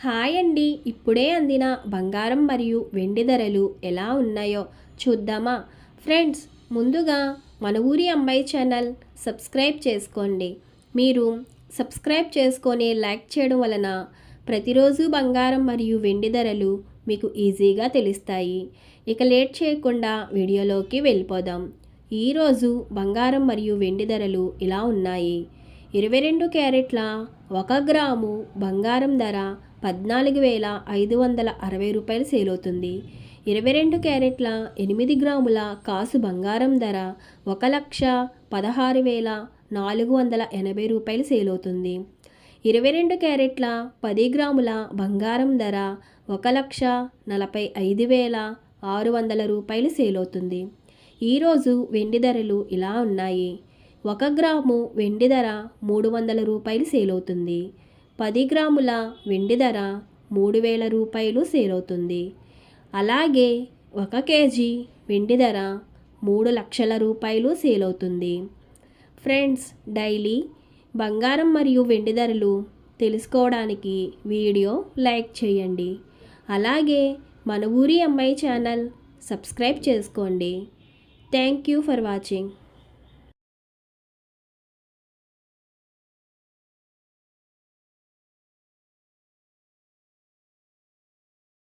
Hi అండి. ఇప్పుడే అందిన బంగారం మరియు వెండి ధరలు ఎలా ఉన్నాయో చూద్దామా? ఫ్రెండ్స్, ముందుగా మన ఊరి అమ్మాయి ఛానల్ సబ్స్క్రైబ్ చేసుకోండి. మీరు సబ్స్క్రైబ్ చేసుకొని లైక్ చేయడం వలన ప్రతిరోజు బంగారం మరియు వెండి ధరలు మీకు ఈజీగా తెలుస్తాయి. ఇక లేట్ చేయకుండా వీడియోలోకి వెళ్ళిపోదాం. ఈరోజు బంగారం మరియు వెండి ధరలు ఇలా ఉన్నాయి. 22 క్యారెట్ల 1 గ్రాము బంగారం ధర 14,560 రూపాయలు సేల్ అవుతుంది. 22 క్యారెట్ల 8 గ్రాముల కాసు బంగారం ధర 1,16,480 రూపాయలు సేల్ అవుతుంది. 22 క్యారెట్ల 10 గ్రాముల బంగారం ధర 1,45,600 రూపాయలు సేల్ అవుతుంది. ఈరోజు వెండి ధరలు ఇలా ఉన్నాయి. 1 గ్రాము వెండి ధర 300 రూపాయలు సేల్ అవుతుంది. 10 గ్రాముల వెండి ధర 3,000 రూపాయలు సేల్ అవుతుంది. అలాగే 1 కేజీ వెండి ధర 3 లక్షల రూపాయలు సేల్ అవుతుంది. ఫ్రెండ్స్, డైలీ బంగారం మరియు వెండి ధరలు తెలుసుకోవడానికి వీడియో లైక్ చేయండి. అలాగే మన ఊరి అమ్మాయి ఛానల్ సబ్స్క్రైబ్ చేసుకోండి. Thank you for watching.